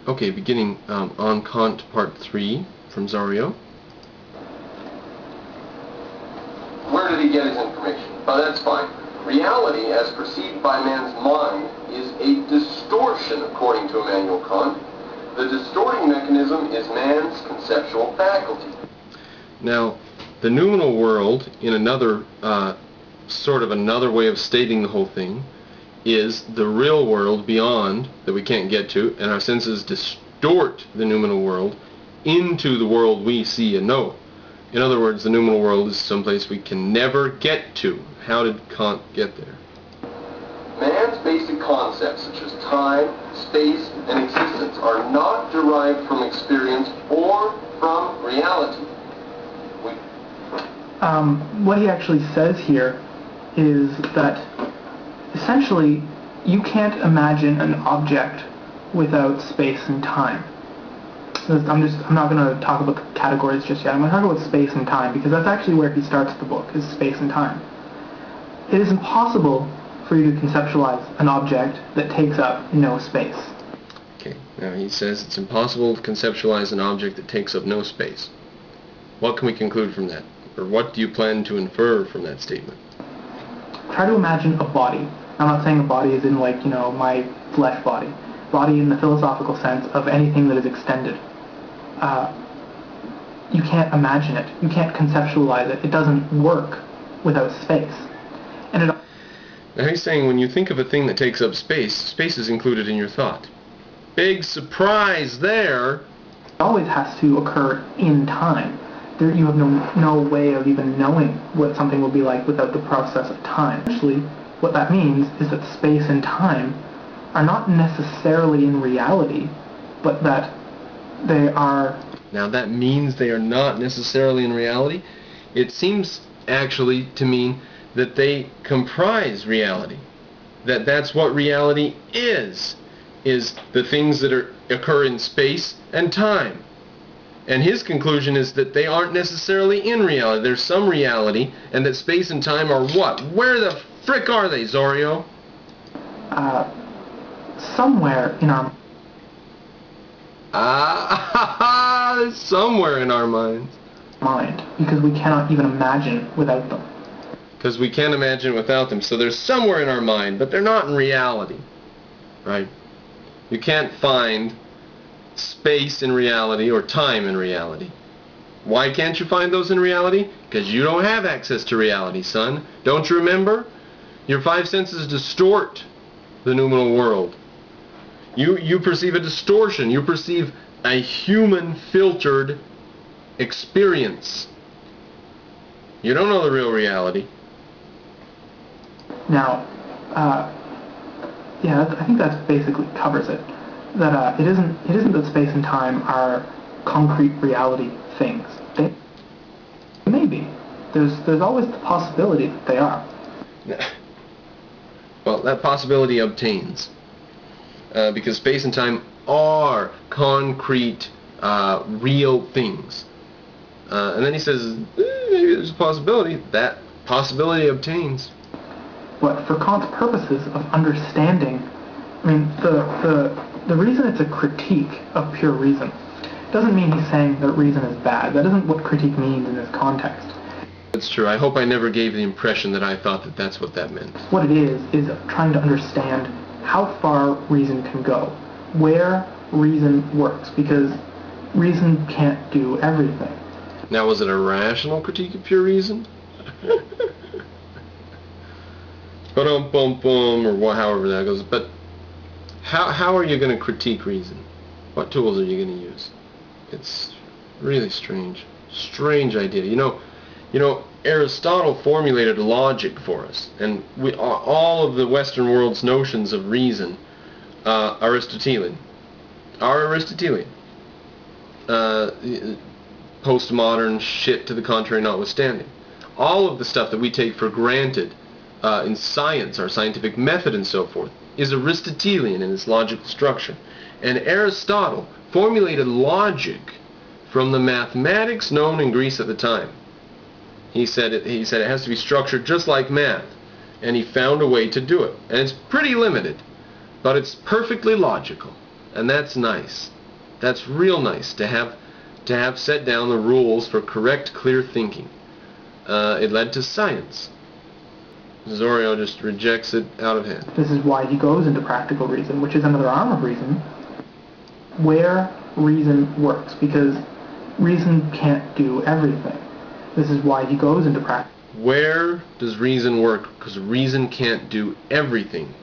Okay, beginning on Kant Part 3 from Zorio. Where did he get his information? Oh, that's fine. Reality, as perceived by man's mind, is a distortion, according to Immanuel Kant. The distorting mechanism is man's conceptual faculty. Now, the noumenal world, in another sort of another way of stating the whole thing, is the real world beyond that we can't get to, and our senses distort the noumenal world into the world we see and know. In other words, the noumenal world is someplace we can never get to. How did Kant get there? Man's basic concepts, such as time, space, and existence, are not derived from experience or from reality. What he actually says here is that essentially you can't imagine an object without space and time. I'm not going to talk about the categories just yet. I'm going to talk about space and time because that's actually where he starts the book, is space and time. It is impossible for you to conceptualize an object that takes up no space. Okay, now he says it's impossible to conceptualize an object that takes up no space. What can we conclude from that? Or what do you plan to infer from that statement? Try to imagine a body. I'm not saying a body is in like, my flesh body. Body in the philosophical sense of anything that is extended. You can't imagine it. You can't conceptualize it. It doesn't work without space. And now he's saying when you think of a thing that takes up space, space is included in your thought. Big surprise there! It always has to occur in time. You have no way of even knowing what something will be like without the process of time. Actually, what that means is that space and time are not necessarily in reality, but that they are... Now that means they are not necessarily in reality. It seems actually to mean that they comprise reality. That's what reality is the things that occur in space and time. And his conclusion is that they aren't necessarily in reality. There's some reality, and that space and time are what? Where the frick are they, Zorio? Somewhere in our... somewhere in our minds. Mind, because we cannot even imagine without them. Because we can't imagine without them. So they're somewhere in our mind, but they're not in reality. Right? You can't find space in reality or time in reality. Why can't you find those in reality? Because you don't have access to reality, son. Don't you remember? Your five senses distort the noumenal world. You perceive a distortion. You perceive a human-filtered experience. You don't know the real reality. Now, yeah, I think that basically covers it. That it isn't that space and time are concrete reality things. They may be. There's always the possibility that they are. Well, that possibility obtains because space and time are concrete, real things. And then he says, maybe there's a possibility. That possibility obtains. But for Kant's purposes of understanding, I mean, the reason it's a critique of pure reason doesn't mean he's saying that reason is bad. That isn't what critique means in this context. That's true. I hope I never gave the impression that I thought that that's what that meant. What it is trying to understand how far reason can go, where reason works, because reason can't do everything. Now, was it a rational critique of pure reason? Ba-dum-bum-bum, or however that goes. But how are you going to critique reason? What tools are you going to use? It's really strange. Strange idea. You know, Aristotle formulated logic for us, and all of the Western world's notions of reason are Aristotelian. Postmodern shit to the contrary notwithstanding. All of the stuff that we take for granted in science, our scientific method and so forth, is Aristotelian in its logical structure. And Aristotle formulated logic from the mathematics known in Greece at the time. He said it has to be structured just like math, and he found a way to do it. And it's pretty limited, but it's perfectly logical. And that's nice. That's real nice to have set down the rules for correct, clear thinking. It led to science. Zorio just rejects it out of hand. This is why he goes into practical reason, which is another arm of reason, where reason works, because reason can't do everything. This is why he goes into practical. Where does reason work? Because reason can't do everything.